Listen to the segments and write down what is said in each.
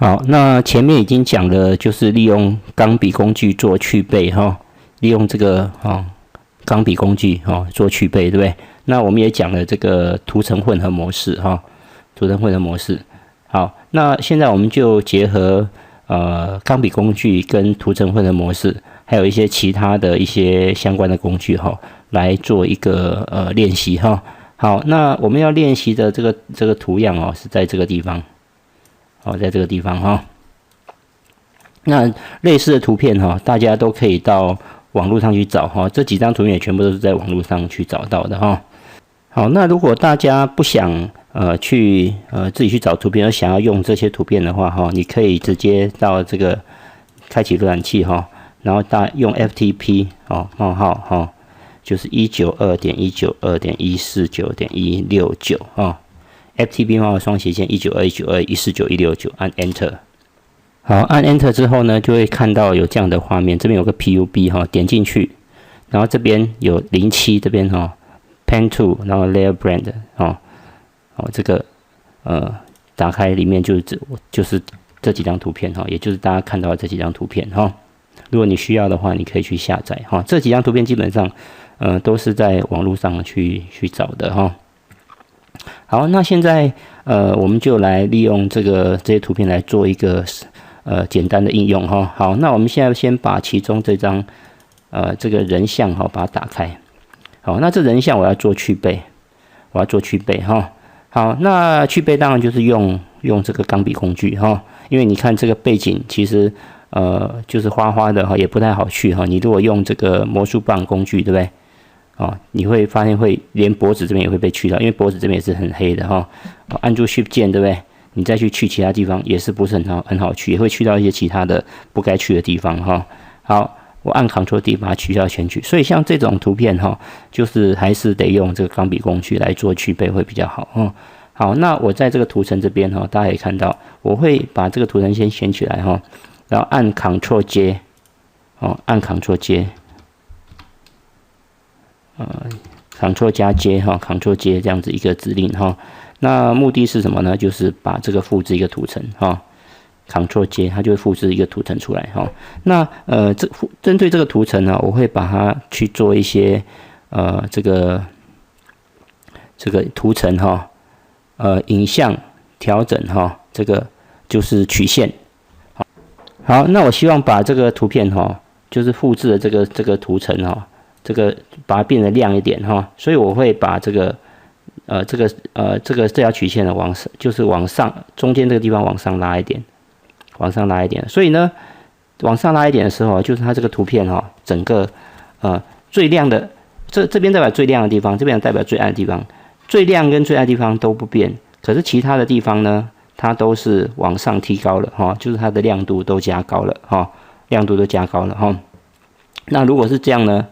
好，那前面已经讲了，就是利用钢笔工具做去背哈，利用这个钢笔工具做去背，对不对？那我们也讲了这个图层混合模式哈，图层混合模式。好，那现在我们就结合钢笔工具跟图层混合模式，还有一些其他的一些相关的工具哈，来做一个练习哈。好，那我们要练习的这个图样哦，是在这个地方。在这个地方哈，那类似的图片哈，大家都可以到网络上去找哈。这几张图片也全部都是在网络上去找到的哈。好，那如果大家不想去自己去找图片，而想要用这些图片的话哈，你可以直接到这个开启浏览器哈，然后用 FTP 冒号哈，就是 192.192.149.169 FTP 冒号双斜线192.192.149.169，按 Enter。好，按 Enter 之后呢，就会看到有这样的画面。这边有个 PUB 哈，点进去，然后这边有07这边Pen Tool， 然后 Layer Brand 这个打开里面就是这几张图片也就是大家看到的这几张图片如果你需要的话，你可以去下载这几张图片基本上都是在网络上去找的好，那现在我们就来利用这些图片来做一个简单的应用好，那我们现在先把其中这张这个人像把它打开。好，那这人像我要做去背，好，那去背当然就是用这个钢笔工具因为你看这个背景其实就是花花的也不太好去你如果用这个魔术棒工具，对不对？你会发现连脖子这边也会被去到，因为脖子这边也是很黑的按住 Shift 键，对不对？你再去其他地方也是不是很好去，也会去到一些其他的不该去的地方好，我按 Ctrl D 把它取消选取。所以像这种图片就是还是得用这个钢笔工具来做去背会比较好好，那我在这个图层这边大家可以看到，我会把这个图层先选起来然后按 Ctrl J 按 Ctrl J。Ctrl 加 J 这样子一个指令那目的是什么呢？就是把这个复制一个图层Ctrl J 它就会复制一个图层出来那针对这个图层呢，我会把它去做一些这个图层影像调整这个就是曲线。好，那我希望把这个图片就是复制的这个图层这个把它变得亮一点所以我会把这条曲线的就是往上，中间这个地方往上拉一点，所以呢，往上拉一点的时候就是它这个图片整个最亮的这边代表最亮的地方，这边代表最暗的地方，最亮跟最暗的地方都不变，可是其他的地方呢，它都是往上提高了就是它的亮度都加高了那如果是这样呢？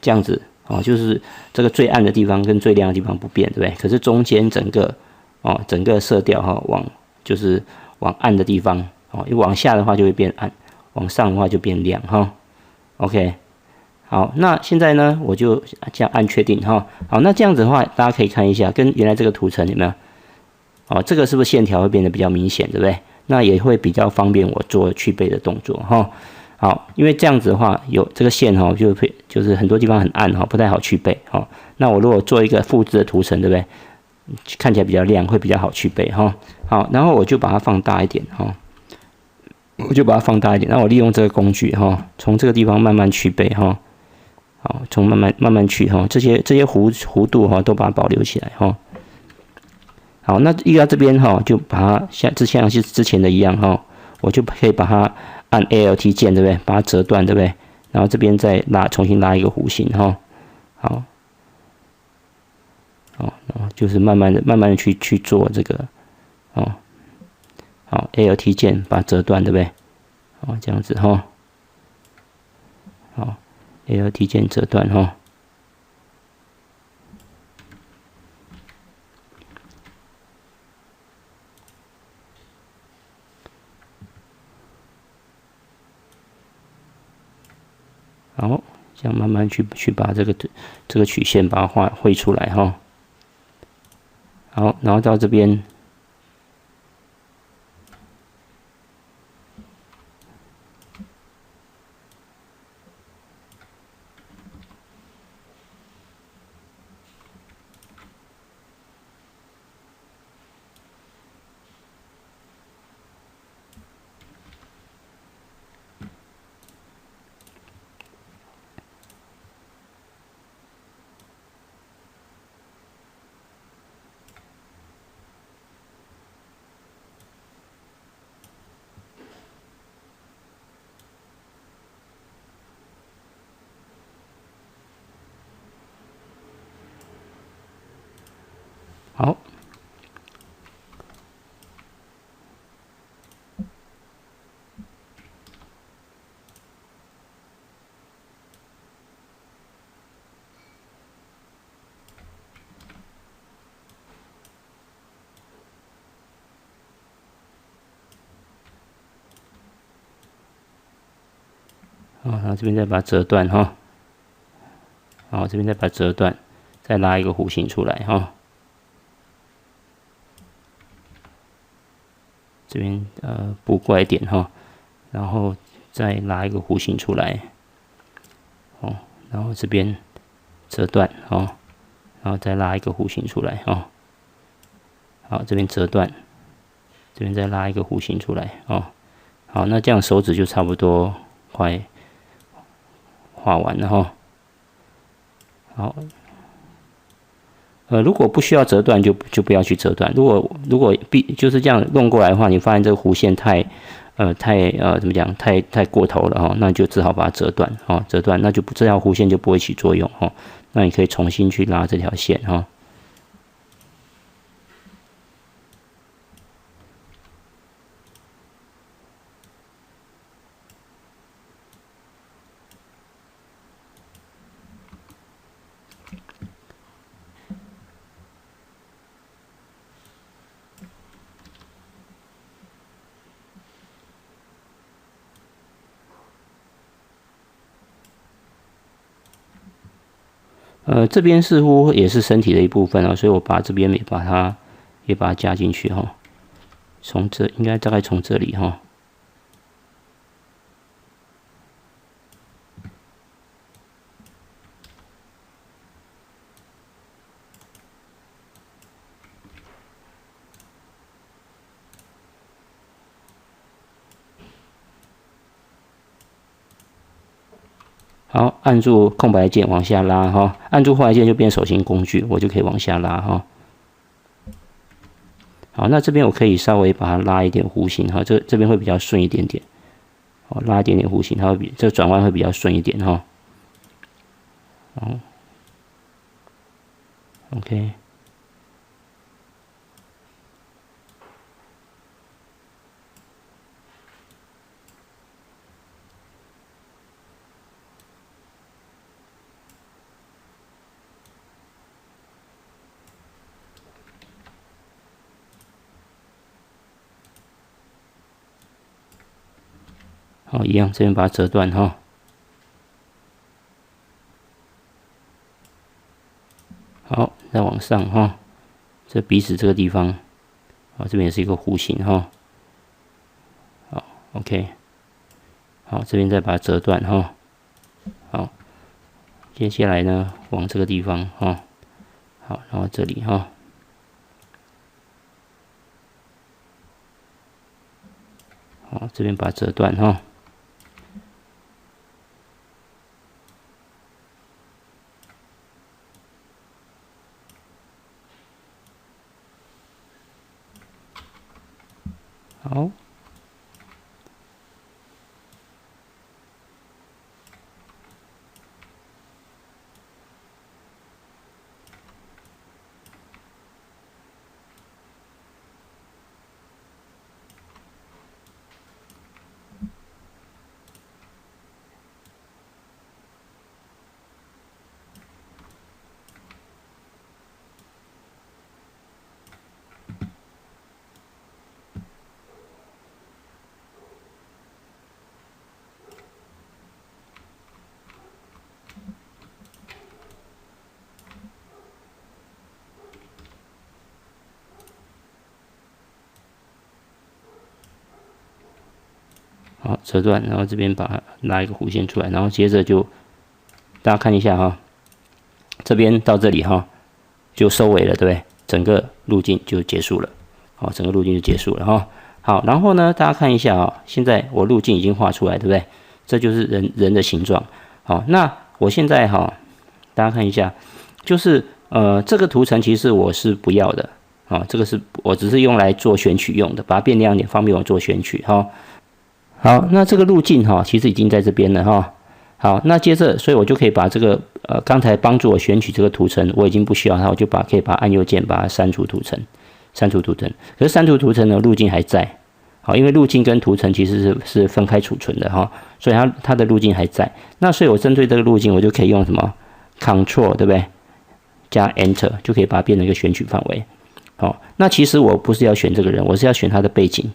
这样子就是这个最暗的地方跟最亮的地方不变，对不对？可是中间整个色调就是往暗的地方因为往下的话就会变暗，往上的话就变亮OK， 好，那现在呢，我就这样按确定好，那这样子的话，大家可以看一下，跟原来这个图层有没有？这个是不是线条会变得比较明显，对不对？那也会比较方便我做去背的动作好，因为这样子的话，有这个线就是很多地方很暗不太好去背那我如果做一个复制的图层，对不对？看起来比较亮，会比较好去背好，然后我就把它放大一点那我利用这个工具从这个地方慢慢去背好，从慢慢去这些弧度都把它保留起来好，那遇到这边就把它像之前的一样我就可以把它按 Alt 键，对不对？把它折断，对不对？然后这边再重新拉一个弧形好，然后就是慢慢的去做这个好 Alt 键把它折断，对不对？这样子好 Alt 键折断好，这样慢慢去把这个曲线把它绘出来好，然后到这边好，然后这边再把它折断哈，好，这边再把它折断，再拉一个弧形出来哈。这边补过来点哈，然后再拉一个弧形出来，哦，然后这边折断哦，然后再拉一个弧形出来哦，好，这边折断，这边再拉一个弧形出来哦，好，那这样手指就差不多快画完了哈，好。如果不需要折断就不要去折断。如果就是这样弄过来的话，你发现这个弧线太怎么讲太过头了哈，那就只好把它折断哦，折断，那就这条弧线就不会起作用哦。那你可以重新去拉这条线哈。这边似乎也是身体的一部分啊，所以我把这边也把它加进去哈。从这应该大概从这里哈。好，按住空白键往下拉哈，按住空白键就变手型工具，我就可以往下拉哈。好，那这边我可以稍微把它拉一点弧形哈，这边会比较顺一点点。好，拉一点点弧形，它会这个转弯会比较顺一点哈。好 ，OK。好，一样，这边把它折断哈。好，再往上哈，这鼻子这个地方，好，这边也是一个弧形哈。好 ，OK。好，这边再把它折断哈。好，接下来呢，往这个地方哈。好，然后这里哈。好，这边把它折断哈。好，好，折断，然后这边把它拉一个弧线出来，然后接着就大家看一下哈，这边到这里哈就收尾了，对不对？整个路径就结束了，好，整个路径就结束了哈。好，然后呢，大家看一下啊，现在我路径已经画出来，对不对？这就是人的形状。好，那我现在哈，大家看一下，就是这个图层其实我是不要的，啊，这个是我只是用来做选取用的，把它变亮一点，方便我做选取哈。好，那这个路径哈，其实已经在这边了哈。好，那接着，所以我就可以把这个刚才帮助我选取这个图层，我已经不需要它，我就可以把按右键把它删除图层，删除图层。可是删除图层呢，路径还在，好，因为路径跟图层其实是分开储存的哈，所以它的路径还在。那所以我针对这个路径，我就可以用什么 Ctrl 对不对？加 Enter 就可以把它变成一个选取范围。好，那其实我不是要选这个人，我是要选他的背景，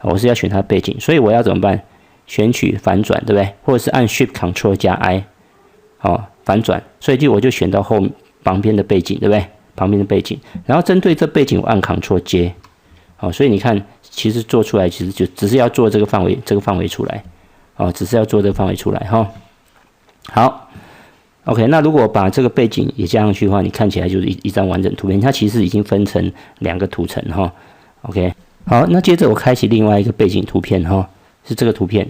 我是要选他的背景，所以我要怎么办？选取反转，对不对？或者是按 Shift Ctrl 加 I， 反转，所以我就选到旁边的背景，对不对？旁边的背景，然后针对这背景我按 Ctrl 接，所以你看，其实做出来其实就只是要做这个范围出来，只是要做这个范围出来哈。好 ，OK， 那如果把这个背景也加上去的话，你看起来就是一张完整图片，它其实已经分成2个图层哈。OK， 好，那接着我开启另外一个背景图片哈，是这个图片。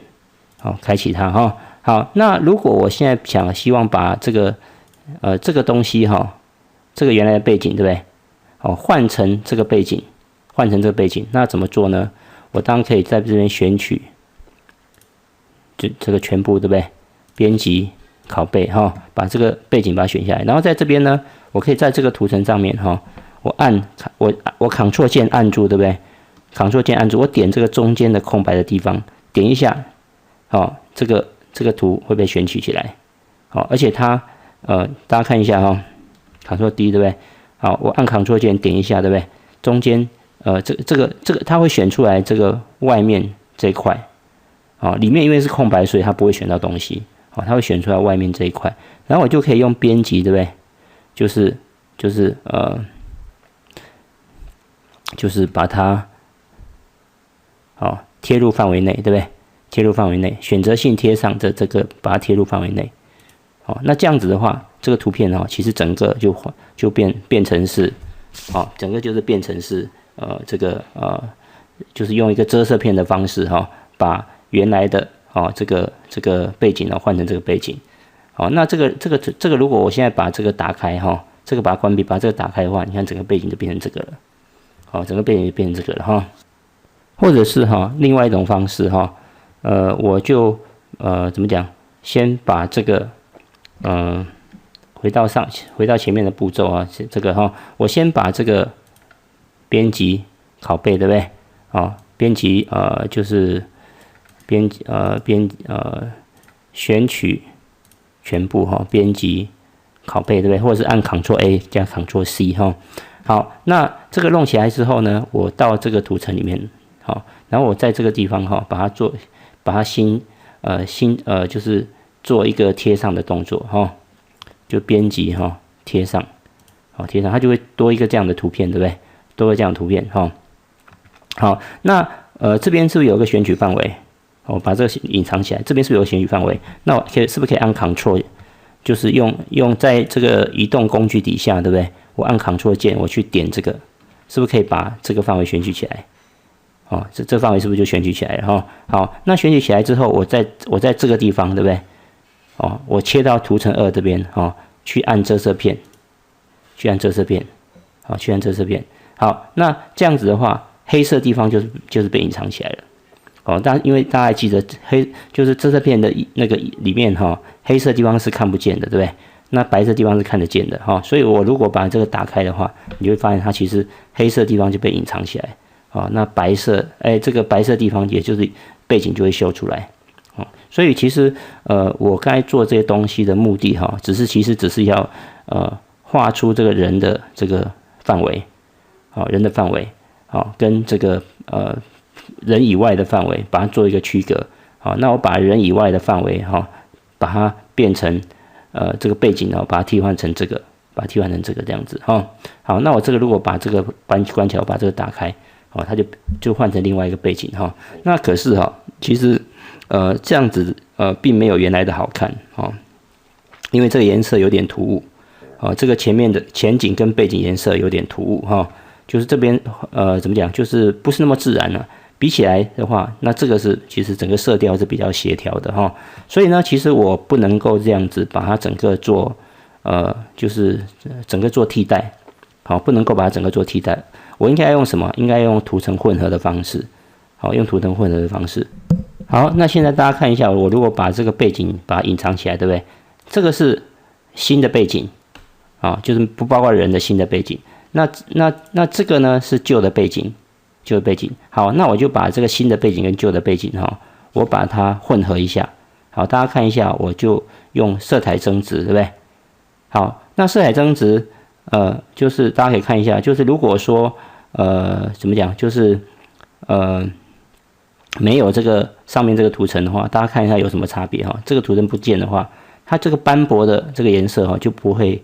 好，开启它哈。好，那如果我现在希望把这个东西哈，这个原来的背景对不对？换成这个背景，那怎么做呢？我当然可以在这边选取，这个全部对不对？编辑拷贝哈，把这个背景把它选下来，然后在这边呢，我可以在这个图层上面哈，我Ctrl 键按住对不对？Ctrl 键按住，我点这个中间的空白的地方，点一下。这个图会被选取起来，而且它大家看一下哈，Ctrl D 对不对？好，我按 Ctrl 键点一下对不对？中间这个它会选出来这个外面这一块，里面因为是空白，所以它不会选到东西，它会选出来外面这一块，然后我就可以用编辑对不对？就是把它贴入范围内对不对？贴入范围内，选择性贴上这个，把它贴入范围内。那这样子的话，这个图片其实整个就变成是，整个就是变成是就是用一个遮色片的方式把原来的这个背景换成这个背景。那这个如果我现在把这个打开这个把它关闭，把这个打开的话，你看整个背景就变成这个了。整个背景就变成这个了或者是另外一种方式我就怎么讲？先把这个回到前面的步骤这个我先把这个编辑拷贝对不对？编辑就是选取全部编辑拷贝对不对？或者是按 Ctrl A 加 Ctrl C 好，那这个弄起来之后呢，我到这个图层里面然后我在这个地方把它就是做一个贴上的动作就编辑贴上，贴上它就会多一个这样的图片，对不对？多个这样的图片好，那这边是不是有一个选取范围？我把这个隐藏起来，这边是不是有个选取范围？那我是不是可以按 Ctrl， 就是用在这个移动工具底下，对不对？我按 Ctrl 键，我去点这个，是不是可以把这个范围选取起来？这范围是不是就选取起来了好，那选取起来之后，我在这个地方，对不对？我切到图层2这边去按遮色片，去按遮色片。好，那这样子的话，黑色地方就是被隐藏起来了。因为大家还记得就是遮色片的那个里面黑色地方是看不见的，对不对？那白色地方是看得见的所以我如果把这个打开的话，你就会发现它其实黑色地方就被隐藏起来。那白色，这个白色地方也就是背景就会秀出来，所以其实我刚才做这些东西的目的其实只是要画出这个人的这个范围，人的范围，跟这个人以外的范围，把它做一个区隔。那我把人以外的范围把它变成这个背景把它替换成这个，这样子好，那我这个如果把这个关起来，我把这个打开。它就换成另外一个背景那可是其实这样子并没有原来的好看因为这个颜色有点突兀这个前面的前景跟背景颜色有点突兀就是这边怎么讲，就是不是那么自然了。比起来的话，那这个其实整个色调是比较协调的所以呢，其实我不能够这样子把它整个做就是整个做替代，不能够把它整个做替代。我应该用什么？应该用图层混合的方式，用图层混合的方式。好，那现在大家看一下，我如果把这个背景把它隐藏起来，对不对？这个是新的背景啊，就是不包括人的新的背景。那这个呢是旧的背景，旧的背景。好，那我就把这个新的背景跟旧的背景哈，我把它混合一下。好，大家看一下，我就用色彩增值，对不对？好，那色彩增值，就是大家可以看一下，就是如果说怎么讲，就是没有这个上面这个图层的话，大家看一下有什么差别哈？这个图层不见的话，它这个斑驳的这个颜色哈就不会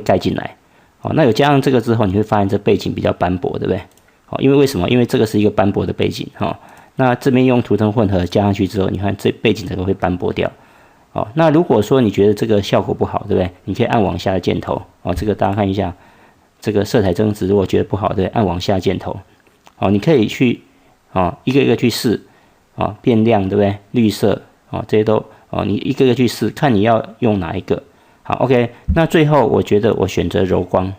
盖进来。好，那有加上这个之后，你会发现这背景比较斑驳，对不对？好，因为为什么？因为这个是一个斑驳的背景哈。那这边用图层混合加上去之后，你看这背景整个会斑驳掉。好，那如果说你觉得这个效果不好，对不对？你可以按往下的箭头。哦，这个大家看一下，这个色彩增值，如果觉得不好，对，按往下箭头。好，你可以去一个一个去试，变亮，对不对？绿色，这些都，你一个个去试，看你要用哪一个。好 ，OK， 那最后我觉得我选择柔光，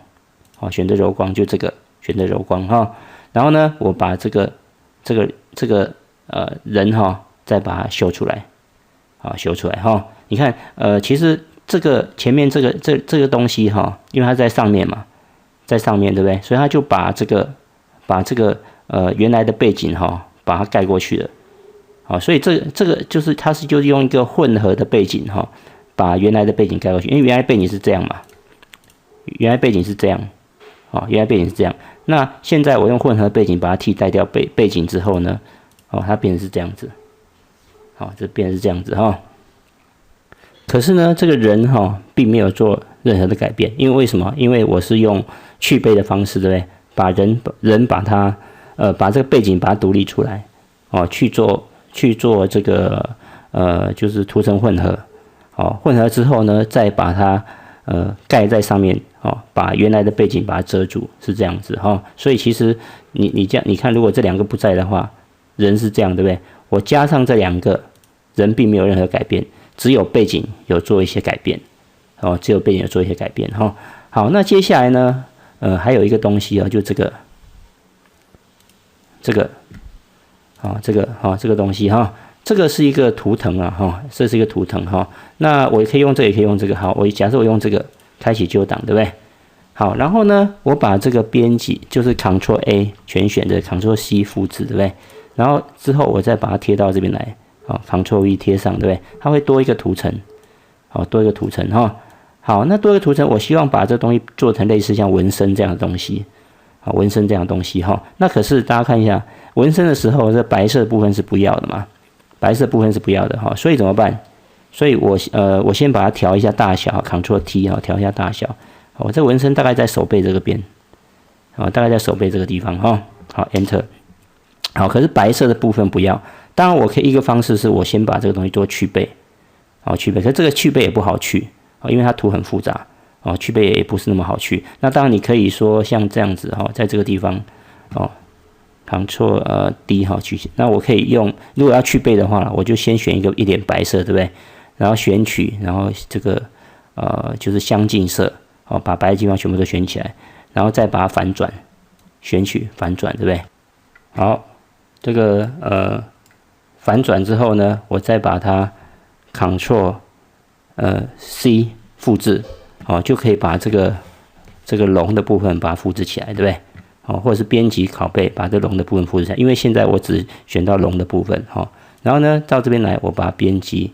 选择柔光就这个，选择柔光哈。然后呢，我把这个人再把它修出来，修出来哈。你看，其实这个前面这个东西因为它在上面嘛，在上面对不对？所以它就把这个原来的背景把它盖过去了。好，所以这个就是它就是用一个混合的背景把原来的背景盖过去，因为原来背景是这样嘛，原来背景是这样，原来背景是这样。那现在我用混合背景把它替代掉背景之后呢，它变成是这样子，这变成是这样子哈。可是呢，这个人并没有做任何的改变，因为为什么？因为我是用去背的方式，对不对？把人把它把这个背景把它独立出来，去做这个就是图层混合，混合之后呢，再把它盖在上面，把原来的背景把它遮住，是这样子哈。所以其实你这样你看，如果这两个不在的话，人是这样，对不对？我加上这两个人并没有任何改变，只有背景有做一些改变，只有背景有做一些改变哈。好，那接下来呢，还有一个东西就这个东西哈。这个是一个图腾这是一个图腾那我也可以用这个，也可以用这个。好，假设我用这个开启旧档，对不对？好，然后呢，我把这个编辑就是 Ctrl A 全选的 Ctrl C 复制，对不对？然后之后我再把它贴到这边来，Ctrl V 贴上，对不对？它会多一个图层，多一个图层好，那多一个图层，我希望把这东西做成类似像纹身这样的东西，纹身这样的东西那可是大家看一下，纹身的时候，这白色的部分是不要的嘛？白色部分是不要的所以怎么办？所以我先把它调一下大小 ，Ctrl T 调一下大小。我这纹身大概在手背这个边，大概在手背这个地方好 ，Enter。好，可是白色的部分不要。当然，我可以一个方式是我先把这个东西做去背，去背。可是这个去背也不好去因为它图很复杂去背也不是那么好去。那当然你可以说像这样子在这个地方Ctrl D 去。那我可以用，如果要去背的话，我就先选一点白色，对不对？然后选取，然后这个就是相近色把白的地方全部都选起来，然后再把它反转，选取反转，对不对？好，这个反转之后呢，我再把它 Ctrl C 复制，就可以把这个龙的部分把它复制起来，对不对？或者是编辑拷贝把这龙的部分复制起来，因为现在我只选到龙的部分然后呢，到这边来，我把它编辑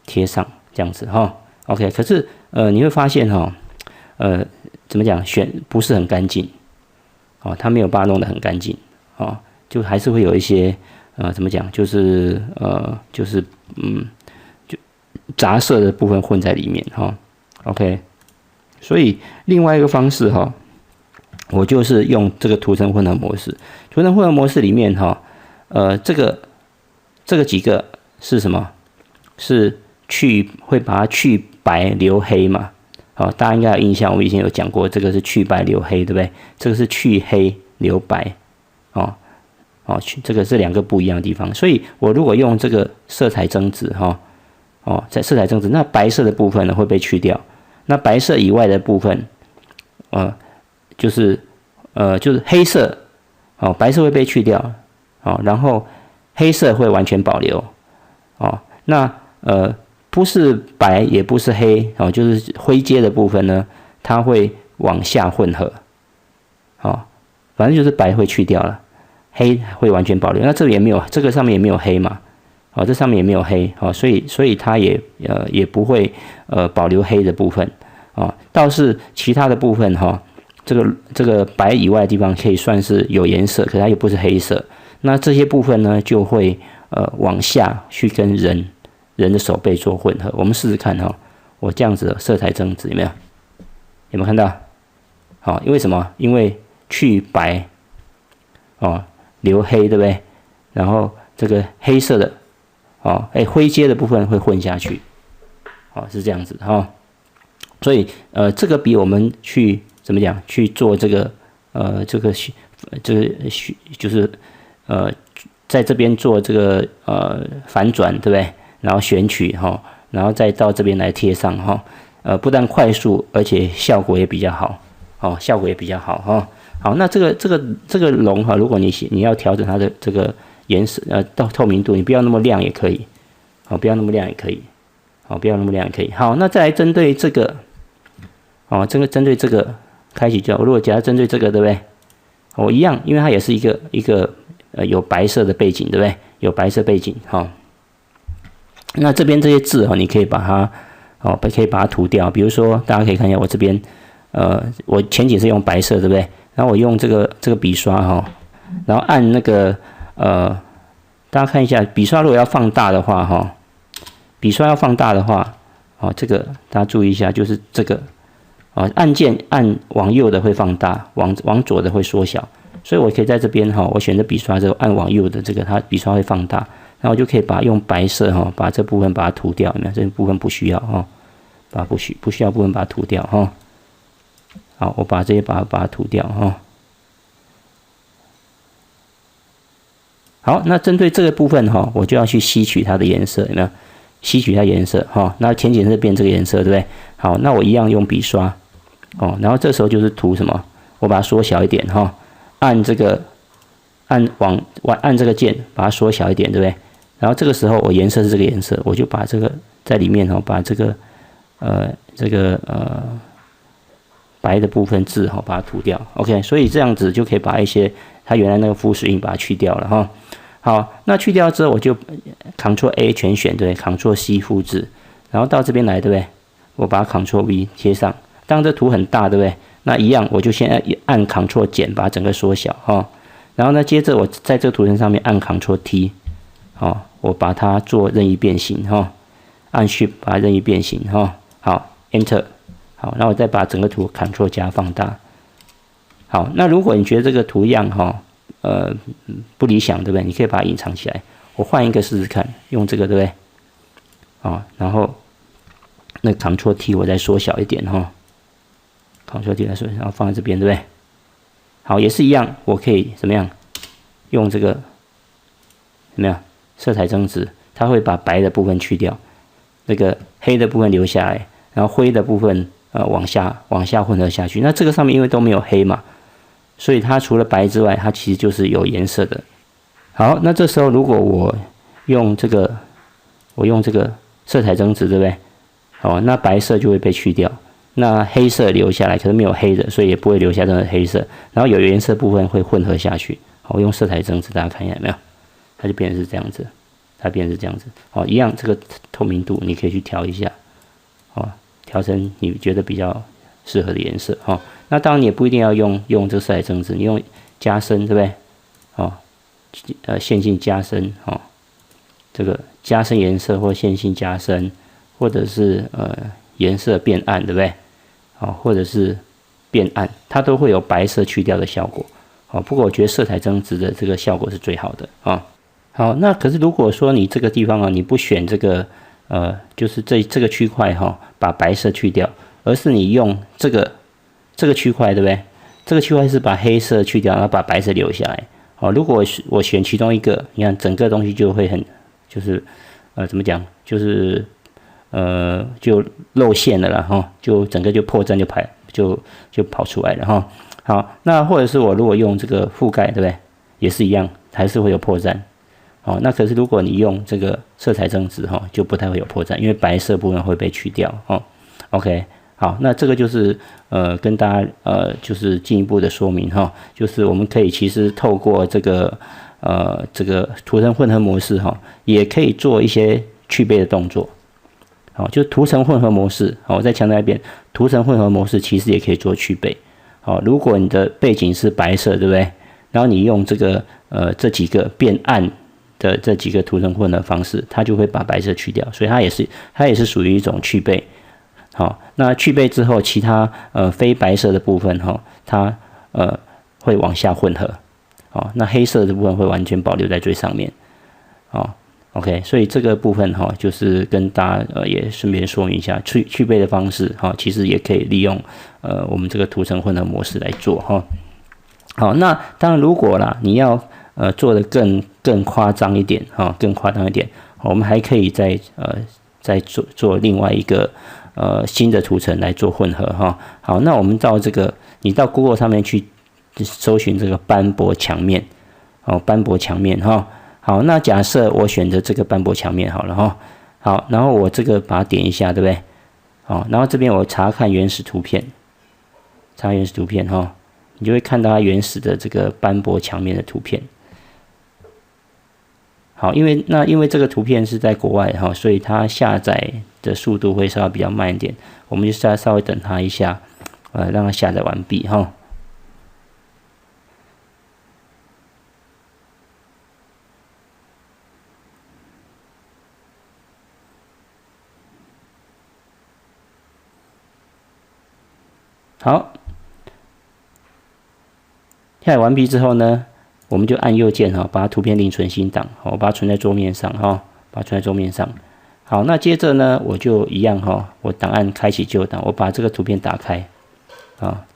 贴上，这样子OK， 可是你会发现怎么讲，不是很干净它没有把它弄得很干净就还是会有一些怎么讲，就是就杂色的部分混在里面OK， 所以另外一个方式我就是用这个图层混合模式。图层混合模式里面这个几个是什么？是会把它去白留黑嘛？大家应该有印象，我以前有讲过，这个是去白留黑，对不对？这个是去黑留白，这个是两个不一样的地方。所以我如果用这个色彩增值，在色彩增值，那白色的部分呢会被去掉，那白色以外的部分，就是黑色，白色会被去掉，然后黑色会完全保留哦。那不是白也不是黑哦，就是灰阶的部分呢，它会往下混合哦，反正就是白会去掉了，黑会完全保留。那这里也没有，这个上面也没有黑嘛，哦，这上面也没有黑哦，所以它也不会保留黑的部分哦，倒是其他的部分哈，这个白以外的地方可以算是有颜色，可它又不是黑色。那这些部分呢，就会往下去跟人的手背做混合。我们试试看哈，我这样子的色彩增值有没有？有没有看到？好，因为什么？因为去白哦，留黑，对不对？然后这个黑色的哦，灰阶的部分会混下去，哦，是这样子哈。所以这个比我们去怎么讲去做这个就是在这边做这个反转，对不对？然后选取哈，然后再到这边来贴上哈，不但快速，而且效果也比较好，哦，效果也比较好哈。好，那这个龙哈，如果你要调整它的这个颜色透明度，你不要那么亮也可以，好，不要那么亮也可以，好，不要那么亮也可以。好，那再来针对这个，哦，针对这个开启就，如果假如针对这个，对不对？我一样，因为它也是一个有白色的背景，对不对？有白色背景，好。那这边这些字你可以把它可以把它涂掉。比如说，大家可以看一下我这边，我前景是用白色，对不对？然后我用这个笔刷然后按那个大家看一下，笔刷如果要放大的话笔刷要放大的话这个大家注意一下，就是这个按键按往右的会放大，往左的会缩小。所以我可以在这边我选择笔刷之后按往右的这个，它笔刷会放大。然后我就可以用白色把这部分把它涂掉，有没有？这部分不需要把不需要部分把它涂掉好，我把这些把它涂掉好，那针对这个部分我就要去吸取它的颜色，有没有？吸取它颜色那前景是变这个颜色，对不对？好，那我一样用笔刷然后这时候就是涂什么？我把它缩小一点按这个按这个键把它缩小一点，对不对？然后这个时候我颜色是这个颜色，我就把这个在里面把这个白的部分字把它涂掉 ，OK， 所以这样子就可以把一些它原来那个浮水印把它去掉了好，那去掉之后我就 Ctrl A 全选，对 ，Ctrl C 复制，然后到这边来，对不对？我把 Ctrl V 贴上，当这图很大，对不对？那一样我就先按 Ctrl 减把整个缩小然后呢，接着我在这个图层上面按 Ctrl T。我把它做任意变形按 Shift 把它任意变形好 Enter 好，那我再把整个图 Ctrl 加放大。好，那如果你觉得这个图样不理想，对不对？你可以把它隐藏起来。我换一个试试看，用这个，对不对？然后那 Ctrl T 我再缩小一点Ctrl T 来缩小，然后放在这边，对不对？好，也是一样，我可以怎么样？用这个怎么样？色彩增值，它会把白的部分去掉，那个黑的部分留下来，然后灰的部分往下混合下去。那这个上面因为都没有黑嘛，所以它除了白之外，它其实就是有颜色的。好，那这时候如果我用这个色彩增值，对不对？那白色就会被去掉，那黑色留下来，可是没有黑的，所以也不会留下任何黑色。然后有颜色部分会混合下去。好，我用色彩增值，大家看一下有没有？它就变成是这样子，它变成是这样子。一样这个透明度你可以去调一下，调成你觉得比较适合的颜色那当然你也不一定要用这个色彩增值，你用加深，对不对？线性加深这个加深颜色或线性加深，或者是颜色变暗，对不对？或者是变暗，它都会有白色去掉的效果。不过我觉得色彩增值的这个效果是最好的好，那可是如果说你这个地方你不选这个就是这个区块把白色去掉，而是你用这个区块，对不对？这个区块是把黑色去掉，然后把白色留下来。如果我选其中一个，你看整个东西就会就是怎么讲，就是就露馅了啦就整个就破绽就跑出来了好，那或者是我如果用这个覆盖，对不对？也是一样，还是会有破绽。哦，那可是如果你用这个色彩增值哈，就不太会有破绽，因为白色部分会被去掉哦。OK， 好，那这个就是跟大家就是进一步的说明哈，就是我们可以其实透过这个图层混合模式哈，也可以做一些去背的动作。好，就图层混合模式，好，我再强调一遍，图层混合模式其实也可以做去背。好，如果你的背景是白色，对不对？然后你用这个这几个变暗的这几个图层混合方式，它就会把白色去掉，所以它也是属于一种去背。好，那去背之后，其他非白色的部分哈，它会往下混合。好，那黑色的部分会完全保留在最上面。好。OK， 所以这个部分哈，就是跟大家也顺便说明一下去背的方式哈，其实也可以利用我们这个图层混合模式来做哈。好，那当然如果啦你要做的更夸张一点哈，更夸张一点，我们还可以再做另外一个新的图层来做混合哈。好，那我们你到 Google 上面去搜寻这个斑驳墙面，哦，斑驳墙面哈。好，那假设我选择这个斑驳墙面好了哈，好，然后我这个把它点一下，对不对？好，然后这边我查看原始图片，查原始图片哈，你就会看到它原始的这个斑驳墙面的图片。好，因为这个图片是在国外哈，所以它下载的速度会稍微比较慢一点，我们就稍微等它一下，让它下载完毕哈。好，下载完毕之后呢，我们就按右键哈，把图片另存新档，我把它存在桌面上哈，把它存在桌面上。好，那接着呢，我就一样哈，我档案开启旧档，我把这个图片打开，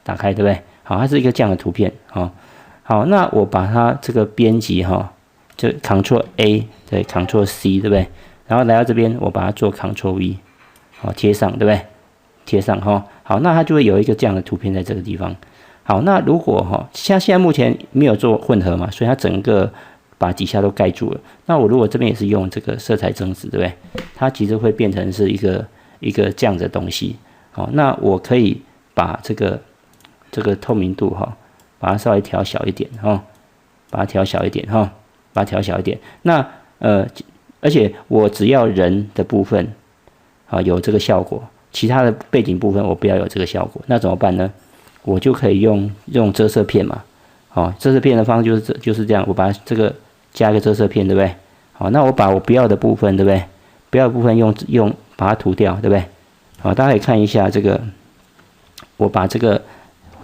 打开对不对？好，它是一个这样的图片哈。好，那我把它这个编辑哈，就 Ctrl A 对 ，Ctrl C 对不对？然后来到这边，我把它做 Ctrl V， 好贴上对不对？贴上哈。好，那它就会有一个这样的图片在这个地方。好，那如果现在目前没有做混合嘛，所以它整个把底下都盖住了。那我如果这边也是用这个色彩增值，对不对？它其实会变成是一个这样的东西。好，那我可以把这个透明度把它稍微调小一点把它调小一点把它调小一点。那而且我只要人的部分有这个效果。其他的背景部分我不要有这个效果，那怎么办呢？我就可以用遮色片嘛，遮色片的方式就是这样，我把这个加一个遮色片，对不对？好，那我把我不要的部分，对不对？不要的部分用把它涂掉，对不对？好，大家可以看一下这个，我把这个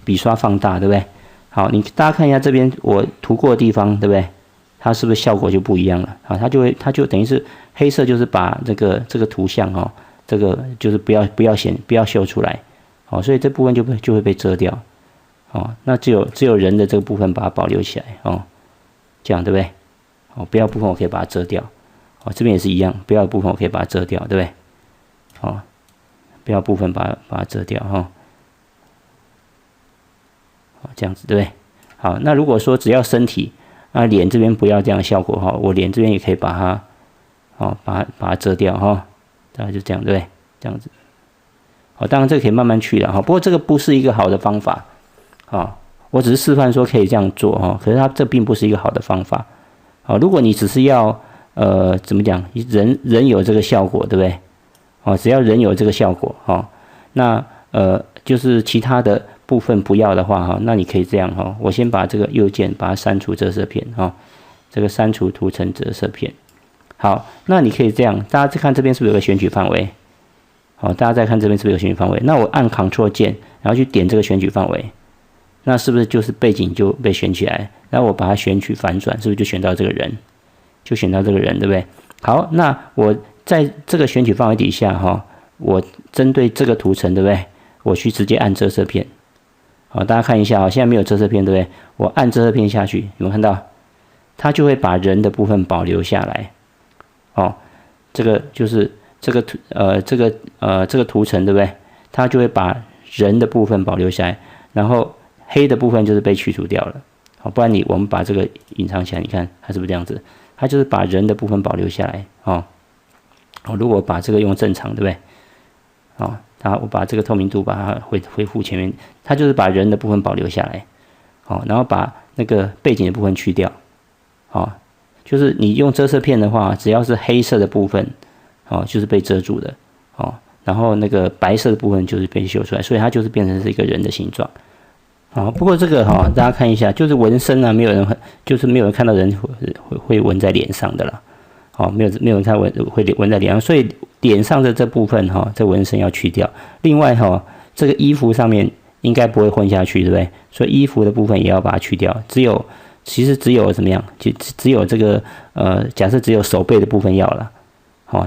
笔刷放大，对不对？好，大家看一下这边我涂过的地方，对不对？它是不是效果就不一样了？好，它就等于是黑色，就是把这个图像这个就是不要秀出来，好，所以这部分就会被遮掉，那只有人的这个部分把它保留起来，这样对不对？不要部分我可以把它遮掉，这边也是一样，不要的部分我可以把它遮掉，对不对？不要部分把它遮掉，这样子对不对？好，那如果说只要身体，那脸这边不要这样的效果我脸这边也可以把它，把它遮掉大概就这样，对不对？这样子，当然这个可以慢慢去的不过这个不是一个好的方法我只是示范说可以这样做可是它这并不是一个好的方法如果你只是要怎么讲，人有这个效果，对不对？只要人有这个效果那就是其他的部分不要的话那你可以这样我先把这个右键把它删除遮色片这个删除图层遮色片。好，那你可以这样，大家再看这边是不是有个选取范围？好，大家再看这边是不是有选取范围？那我按 Ctrl 键，然后去点这个选取范围，那是不是就是背景就被选起来？然后我把它选取反转，是不是就选到这个人？就选到这个人，对不对？好，那我在这个选取范围底下我针对这个图层，对不对？我去直接按遮色片。好，大家看一下现在没有遮色片，对不对？我按遮色片下去，有没有看到？它就会把人的部分保留下来。这个就是这个图层，对不对？它就会把人的部分保留下来，然后黑的部分就是被去除掉了。不然我们把这个隐藏起来，你看它是不是这样子？它就是把人的部分保留下来哦。如果把这个用正常，对不对？我把这个透明度把它恢复前面，它就是把人的部分保留下来，然后把那个背景的部分去掉，就是你用遮色片的话，只要是黑色的部分，就是被遮住的，然后那个白色的部分就是被修出来，所以它就是变成是一个人的形状。不过这个大家看一下，就是纹身啊，没有人看到人会纹在脸上的啦。没有人看会纹在脸上，所以脸上的这部分这纹身要去掉。另外这个衣服上面应该不会混下去，对不对？所以衣服的部分也要把它去掉。其实只有怎么样？只有这个假设只有手背的部分要了，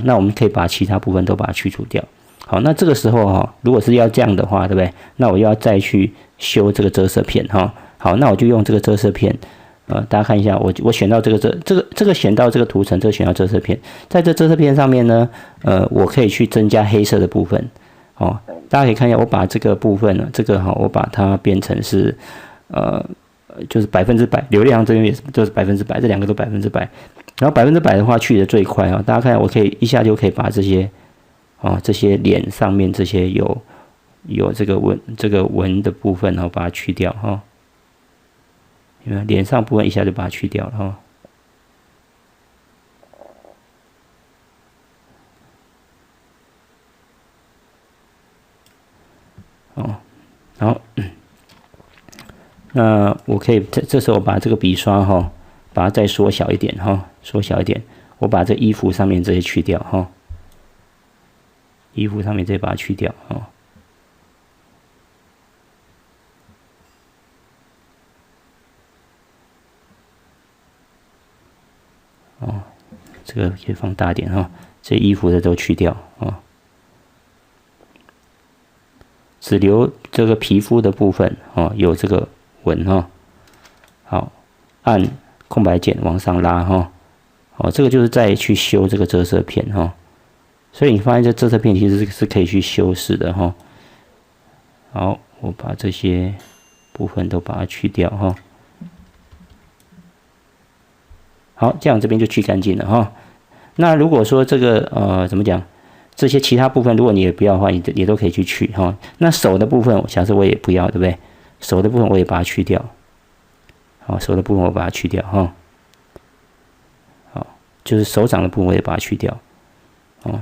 那我们可以把其他部分都把它去除掉。好，那这个时候如果是要这样的话，对不对？那我又要再去修这个遮色片好，那我就用这个遮色片。大家看一下，我选到这个选到这个图层，这个选到遮色片，在这遮色片上面呢，我可以去增加黑色的部分，大家可以看一下，我把这个部分呢，我把它变成是就是100%，流量这边也就是100%，这两个都100%，然后100%的话去的最快大家看，我可以一下就可以把这些脸上面这些有这个纹的部分把它去掉因为脸上部分一下就把它去掉了然后那我可以这时候把这个笔刷把它再缩小一点缩小一点，我把这衣服上面这些去掉衣服上面这些把它去掉这个可以放大点这衣服的都去掉只留这个皮肤的部分有这个纹好，按空白键往上拉这个就是再去修这个遮色片所以你发现这遮色片其实是可以去修饰的好，我把这些部分都把它去掉好，这样这边就去干净了那如果说这个怎么讲，这些其他部分如果你也不要的话，你也都可以去那手的部分，假设我也不要，对不对？手的部分我也把它去掉。手的部分我把它去掉好，就是手掌的部分我也把它去掉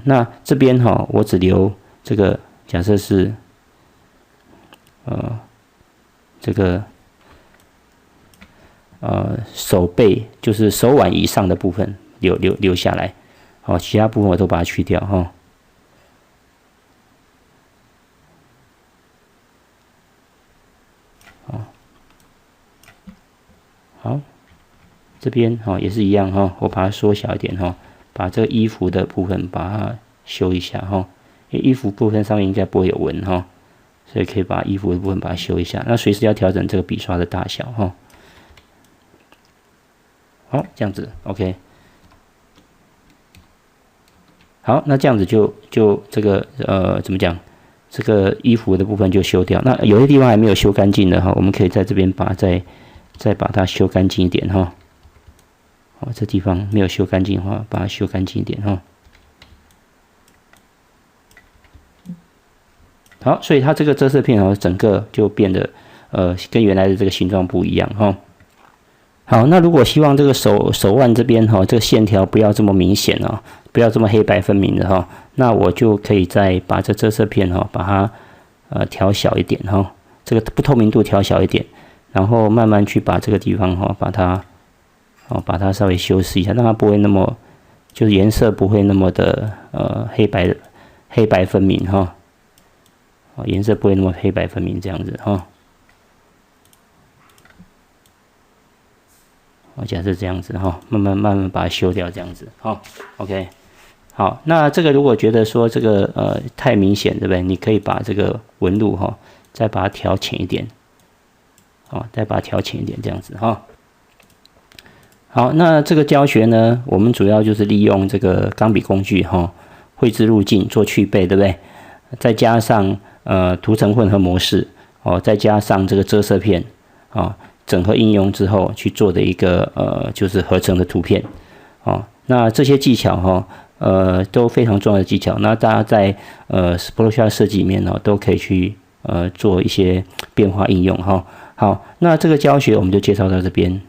那这边我只留这个，假设是这个手背就是手腕以上的部分留下来其他部分我都把它去掉好，这边也是一样我把它缩小一点把这个衣服的部分把它修一下因为衣服部分上面应该不会有纹所以可以把衣服的部分把它修一下。那随时要调整这个笔刷的大小好，这样子 OK。好，那这样子就这个怎么讲？这个衣服的部分就修掉。那有些地方还没有修干净的我们可以在这边再把它修干净一点这地方没有修干净的话，把它修干净一点好，所以它这个遮色片整个就变得跟原来的这个形状不一样好，那如果希望这个手腕这边这个线条不要这么明显不要这么黑白分明的那我就可以再把这遮色片把它调小一点这个不透明度调小一点，然后慢慢去把这个地方把它稍微修饰一下，让它不会那么就是颜色不会那么的黑白分明颜色不会那么黑白分明这样子假设这样子慢慢把它修掉这样子OK。好，那这个如果觉得说这个太明显，对不对？你可以把这个纹路再把它调浅一点再把它调浅一点这样子好，那这个教学呢，我们主要就是利用这个钢笔工具绘制路径做去背，对不对？再加上图层混合模式再加上这个遮色片整合应用之后去做的一个就是合成的图片哦。那这些技巧都非常重要的技巧。那大家在Photoshop 设计里面都可以去做一些变化应用哈。好，那这个教学我们就介绍到这边。